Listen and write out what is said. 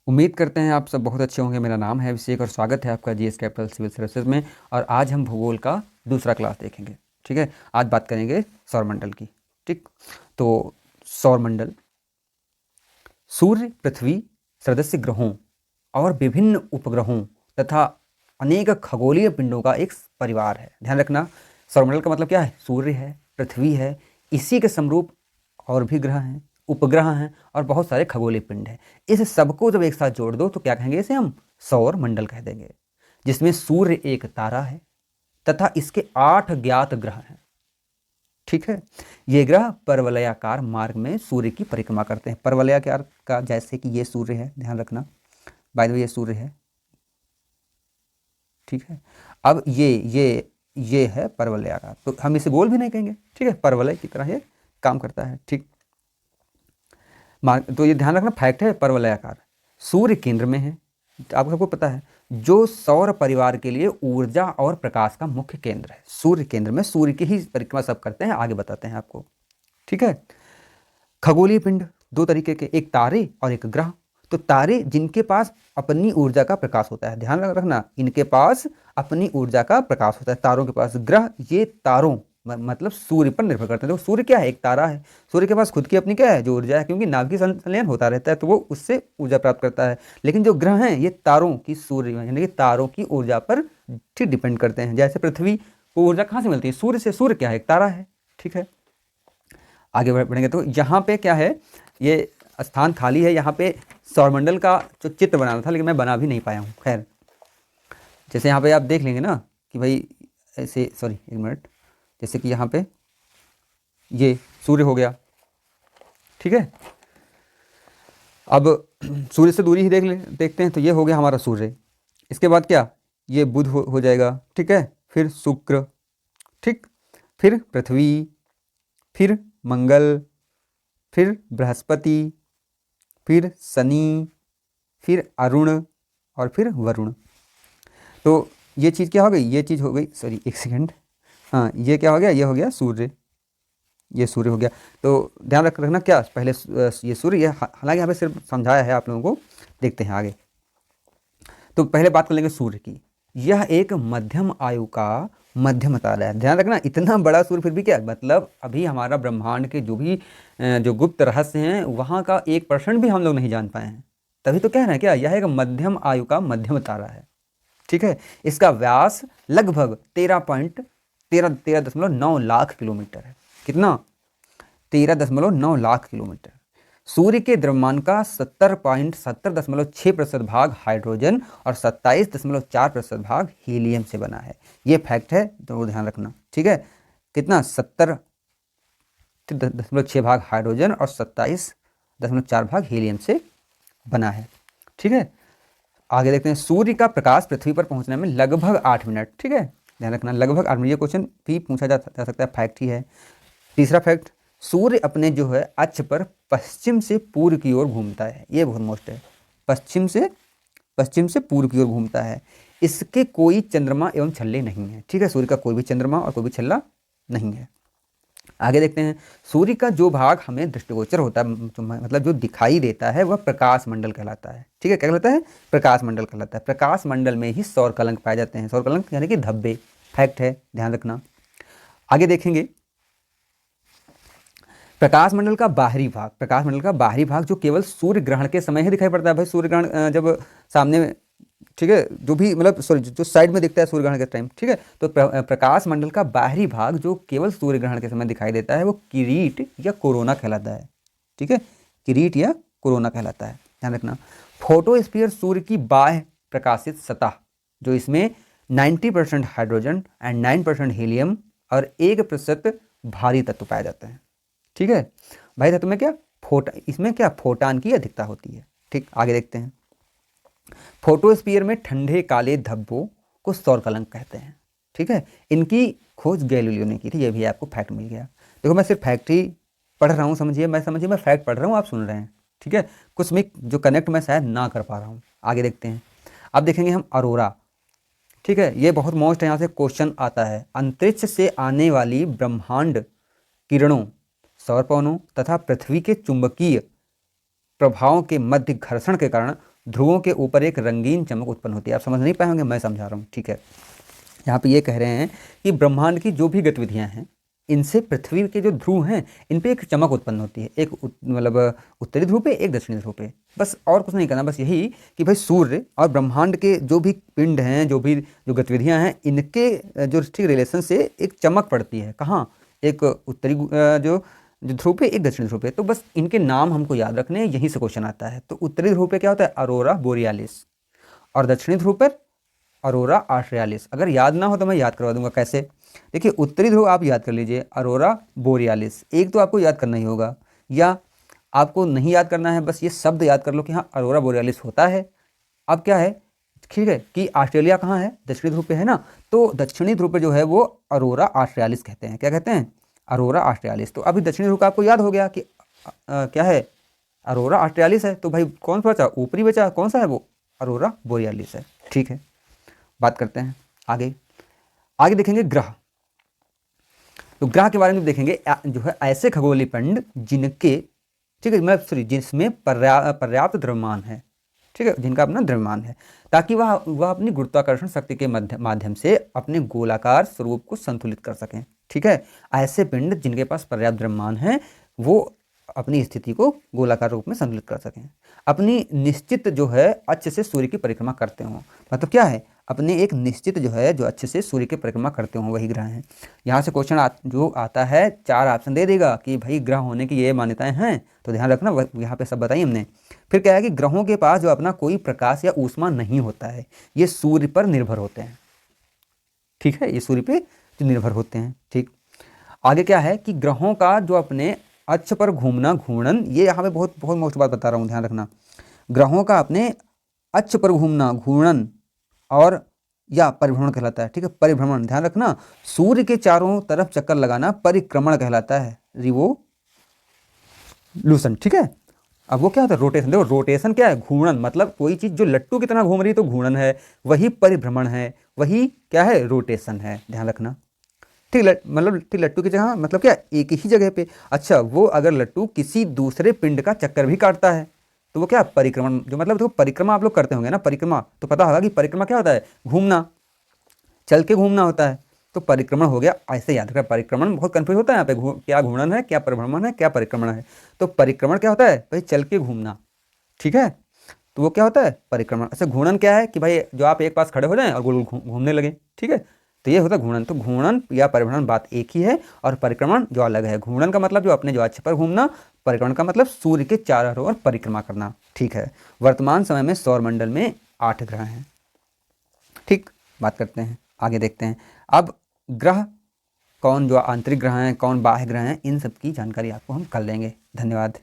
उम्मीद करते हैं आप सब बहुत अच्छे होंगे। मेरा नाम है अभिषेक और स्वागत है आपका जीएस कैपिटल सिविल सर्विसेज में। और आज हम भूगोल का दूसरा क्लास देखेंगे। ठीक है, आज बात करेंगे सौरमंडल की। ठीक, तो सौरमंडल सूर्य, पृथ्वी, सदस्य ग्रहों और विभिन्न उपग्रहों तथा अनेक खगोलीय पिंडों का एक परिवार है। ध्यान रखना, सौरमंडल का मतलब क्या है? सूर्य है, पृथ्वी है, इसी के समरूप और भी ग्रह हैं, उपग्रह हैं और बहुत सारे खगोलीय पिंड हैं। इस सबको जब एक साथ जोड़ दो तो क्या कहेंगे? इसे हम सौर मंडल कह देंगे, जिसमें सूर्य एक तारा है तथा इसके 8 ज्ञात ग्रह हैं। ठीक है, ये ग्रह परवलयाकार मार्ग में सूर्य की परिक्रमा करते हैं। परवलयाकार का जैसे कि ये सूर्य है, ध्यान रखना, बाय द वे ये सूर्य है। ठीक है, अब ये है परवलयाकार, तो हम इसे गोल भी नहीं कहेंगे। ठीक है, परवलय की तरह ये काम करता है। ठीक, तो ये ध्यान रखना, फैक्ट है, परवलयाकार, सूर्य केंद्र में है। आप सबको पता है, जो सौर परिवार के लिए ऊर्जा और प्रकाश का मुख्य केंद्र है। सूर्य केंद्र में, सूर्य की ही परिक्रमा सब करते हैं, आगे बताते हैं आपको। ठीक है, खगोलीय पिंड दो तरीके के, एक तारे और एक ग्रह। तो तारे जिनके पास अपनी ऊर्जा का प्रकाश होता है, ध्यान रखना, इनके पास अपनी ऊर्जा का प्रकाश होता है तारों के पास। ग्रह ये तारों मतलब सूर्य पर निर्भर करते हैं। तो सूर्य क्या है? एक तारा है। सूर्य के पास खुद की अपनी क्या है? जो ऊर्जा है, क्योंकि नाभिकीय संलयन होता रहता है तो वो उससे ऊर्जा प्राप्त करता है। लेकिन जो ग्रह हैं ये तारों की, सूर्य यानी कि तारों की ऊर्जा पर ठीक डिपेंड करते हैं। जैसे पृथ्वी को ऊर्जा कहाँ से मिलती है? सूर्य से। सूर्य क्या है? एक तारा है। ठीक है, आगे बढ़ेंगे तो यहाँ पे क्या है, ये स्थान खाली है। यहाँ पे सौरमंडल का जो चित्र बनाना था, लेकिन मैं बना भी नहीं पाया हूँ। खैर, जैसे यहाँ पे आप देख लेंगे ना कि भाई ऐसे, सॉरी एक मिनट, जैसे कि यहाँ पे ये सूर्य हो गया। ठीक है, अब सूर्य से दूरी ही देखते हैं, तो ये हो गया हमारा सूर्य। इसके बाद क्या? ये बुध हो जाएगा। ठीक है, फिर शुक्र, ठीक, फिर पृथ्वी, फिर मंगल, फिर बृहस्पति, फिर शनि, फिर अरुण और फिर वरुण। तो ये चीज़ क्या हो गई? ये चीज़ हो गई, सॉरी एक सेकंड, हाँ ये क्या हो गया? ये हो गया सूर्य, ये सूर्य हो गया। तो ध्यान रखना क्या, पहले ये सूर्य, ये हालांकि यहाँ पे सिर्फ समझाया है आप लोगों को। देखते हैं आगे। तो पहले बात कर लेंगे सूर्य की। यह एक मध्यम आयु का मध्यम तारा है। ध्यान रखना, इतना बड़ा सूर्य फिर भी क्या मतलब, अभी हमारा ब्रह्मांड के जो गुप्त रहस्य हैं वहाँ का 1% भी हम लोग नहीं जान पाए हैं। तभी तो कह रहे हैं क्या, यह एक मध्यम आयु का मध्यम तारा है। ठीक है, इसका व्यास लगभग 13.9 लाख किलोमीटर है। कितना? 13.9 लाख किलोमीटर। सूर्य के द्रव्यमान का 70.6% भाग हाइड्रोजन और 27.4% भाग हीलियम से बना है। ये फैक्ट है, तो ध्यान रखना। ठीक है, कितना? 70.6 भाग हाइड्रोजन और 27.4 भाग हीलियम से बना है। ठीक है, आगे देखते हैं। सूर्य का प्रकाश पृथ्वी पर पहुंचने में लगभग 8 मिनट। ठीक है, ध्यान रखना, लगभग 8 मिनट। ये क्वेश्चन भी पूछा जा सकता है, फैक्ट ही है। तीसरा फैक्ट, सूर्य अपने जो है अक्ष पर पश्चिम से पूर्व की ओर घूमता है। ये बहुत मोस्ट है, पश्चिम से पूर्व की ओर घूमता है। इसके कोई चंद्रमा एवं छल्ले नहीं है। ठीक है, सूर्य का कोई भी चंद्रमा और कोई भी छल्ला नहीं है। आगे देखते हैं। सूर्य का जो भाग हमें दृष्टिगोचर होता है, मतलब जो दिखाई देता है, वह प्रकाश मंडल कहलाता है। ठीक है, क्या कहलाता है? प्रकाश मंडल कहलाता है। प्रकाश मंडल में ही सौर कलंक पाए जाते हैं। सौर कलंक यानी कि धब्बे, फैक्ट है, ध्यान रखना। आगे देखेंगे, प्रकाश मंडल का बाहरी भाग जो केवल सूर्य ग्रहण के समय ही दिखाई पड़ता है। भाई सूर्य ग्रहण जब सामने में, ठीक है, जो भी मतलब सॉरी जो साइड में दिखता है सूर्य ग्रहण के टाइम। ठीक है, तो प्रकाश मंडल का बाहरी भाग जो केवल सूर्य ग्रहण के समय दिखाई देता है, वो किरीट या कोरोना कहलाता है। ठीक है, किरीट या कोरोना कहलाता है, ध्यान रखना। फोटोस्फीयर सूर्य की बाह्य प्रकाशित सतह, जो इसमें 90% हाइड्रोजन एंड 9% हीलियम और 1% भारी तत्व पाए जाते हैं। ठीक है, भारी तत्व में क्या, इसमें क्या, फोटान की अधिकता होती है। ठीक, आगे देखते हैं। फोटोस्फीयर में ठंडे काले धब्बों को सौर कलंक कहते हैं। ठीक है, इनकी खोज गैलीलियो ने की थी। ये भी आपको फैक्ट मिल गया। देखो, मैं सिर्फ फैक्ट ही पढ़ रहा हूँ, समझिए मैं फैक्ट पढ़ रहा हूँ, आप सुन रहे हैं। ठीक है, कुछ में जो कनेक्ट मैं शायद ना कर पा रहा हूँ। आगे देखते हैं। अब देखेंगे हम अरोरा। ठीक है, ये बहुत मोस्ट है, यहाँ से क्वेश्चन आता है। अंतरिक्ष से आने वाली ब्रह्मांड किरणों, सौर पवनों तथा पृथ्वी के चुंबकीय प्रभावों के मध्य घर्षण के कारण ध्रुवों के ऊपर एक रंगीन चमक उत्पन्न होती है। आप समझ नहीं पाएंगे, मैं समझा रहा हूँ, ठीक है। यहाँ पे ये कह रहे हैं कि ब्रह्मांड की जो भी गतिविधियाँ हैं, इनसे पृथ्वी के जो ध्रुव हैं इन पे एक चमक उत्पन्न होती है। एक मतलब उत्तरी ध्रुव पे, एक दक्षिणी ध्रुव पे, बस और कुछ नहीं करना। बस यही कि भाई सूर्य और ब्रह्मांड के जो भी पिंड हैं, जो गतिविधियाँ हैं, इनके जो ठीक रिलेशन से एक चमक पड़ती है। कहाँ? एक उत्तरी जो ध्रुव पे, एक दक्षिणी ध्रुव पे। तो बस इनके नाम हमको याद रखने हैं, यहीं से क्वेश्चन आता है। तो उत्तरी ध्रुव पे क्या होता है? अरोरा बोरियालिस। और दक्षिणी ध्रुव पर अरोरा ऑस्ट्रेलिस। अगर याद ना हो तो मैं याद करवा दूंगा। कैसे? देखिए, उत्तरी ध्रुव आप याद कर लीजिए, अरोरा बोरियालिस, एक तो आपको याद करना ही होगा, या आपको नहीं याद करना है, बस ये शब्द याद कर लो कि हाँ अरोरा बोरियालिस होता है। अब क्या है, ठीक है, कि ऑस्ट्रेलिया कहाँ है? दक्षिणी ध्रुव पे है ना। तो दक्षिणी ध्रुव पे जो है वो अरोरा ऑस्ट्रेलिस कहते हैं। क्या कहते हैं? अरोरा ऑस्ट्रेलिस। तो अभी दक्षिणी ध्रुव का आपको याद हो गया कि क्या है? अरोरा ऑस्ट्रेलिस है। तो भाई कौन सा बचा? ऊपरी बचा, कौन सा है वो? अरोरा बोरियालिस है। ठीक है, बात करते हैं आगे। आगे देखेंगे ग्रह। तो ग्रह के बारे में देखेंगे, जो है ऐसे खगोलीय पिंड जिनके, ठीक है, मतलब सॉरी, जिसमें पर्याप्त द्रव्यमान है, ठीक है, जिनका अपना द्रव्यमान है, ताकि वह अपनी गुरुत्वाकर्षण शक्ति के माध्यम से अपने गोलाकार स्वरूप को संतुलित कर सकें। ठीक है, ऐसे पिंड जिनके पास पर्याप्त द्रव्यमान है, वो अपनी स्थिति को गोलाकार रूप में संतुलित कर सकें, अपनी निश्चित जो है अक्ष से सूर्य की परिक्रमा करते हों। मतलब क्या है? अपने एक निश्चित जो है, जो अक्ष से सूर्य की परिक्रमा करते हों, वही ग्रह हैं। यहाँ से क्वेश्चन जो आता है, 4 ऑप्शन दे देगा कि भाई ग्रह होने की ये मान्यताएं हैं, तो ध्यान रखना, यहाँ पे सब बताई हमने। फिर क्या है कि ग्रहों के पास जो अपना कोई प्रकाश या ऊष्मा नहीं होता है, ये सूर्य पर निर्भर होते हैं। ठीक है, ये सूर्य पे जो निर्भर होते हैं। ठीक, आगे क्या है कि ग्रहों का जो अपने अक्ष पर घूमना, घूर्णन, ये यहाँ पे बहुत बहुत मोस्ट बात बता रहा हूँ, ध्यान रखना। ग्रहों का अपने अक्ष पर घूमना, घूर्णन और या परिभ्रमण कहलाता है। ठीक है, परिभ्रमण, ध्यान रखना। सूर्य के चारों तरफ चक्कर लगाना परिक्रमण कहलाता है, रिवोल्यूशन। ठीक है, अब वो क्या होता है? रोटेशन। देखो, रोटेशन क्या है? घूर्णन। मतलब कोई चीज जो लट्टू की तरह घूम रही है तो घूर्णन है, वही परिभ्रमण है, वही क्या है? रोटेशन है, ध्यान रखना। ठीक, मतलब ठीक, लट्टू की जगह मतलब क्या? एक ही जगह पे। अच्छा, वो अगर लट्टू किसी दूसरे पिंड का चक्कर भी काटता है तो वो क्या? परिक्रमण। जो मतलब देखो, परिक्रमा आप लोग करते होंगे ना, परिक्रमा, तो पता होगा कि परिक्रमा क्या होता है? घूमना, चल के घूमना होता है। तो परिक्रमण हो गया। ऐसे याद रखना, परिक्रमण बहुत कंफ्यूज होता है यहाँ पे, क्या घूर्णन है, क्या परिभ्रमण है, क्या परिक्रमण है। तो परिक्रमण क्या होता है? भाई चल के घूमना। ठीक है, तो वो क्या होता है? परिक्रमण। अच्छा, घूर्णन क्या है कि भाई जो आप एक पास खड़े हो जाएं और गोल गोल घूमने लगे। ठीक है, तो ये होता है घूर्णन। तो घूर्णन या परिभ्रमण बात एक ही है, और परिक्रमण जो अलग है। घूर्णन का मतलब जो अपने जो अक्ष पर घूमना, परिक्रमण का मतलब सूर्य के चारों ओर परिक्रमा करना। ठीक है, वर्तमान समय में सौरमंडल में 8 ग्रह हैं। ठीक, बात करते हैं आगे, देखते हैं अब ग्रह कौन जो आंतरिक ग्रह हैं, कौन बाह्य ग्रह हैं, इन सब की जानकारी आपको हम कर लेंगे। धन्यवाद।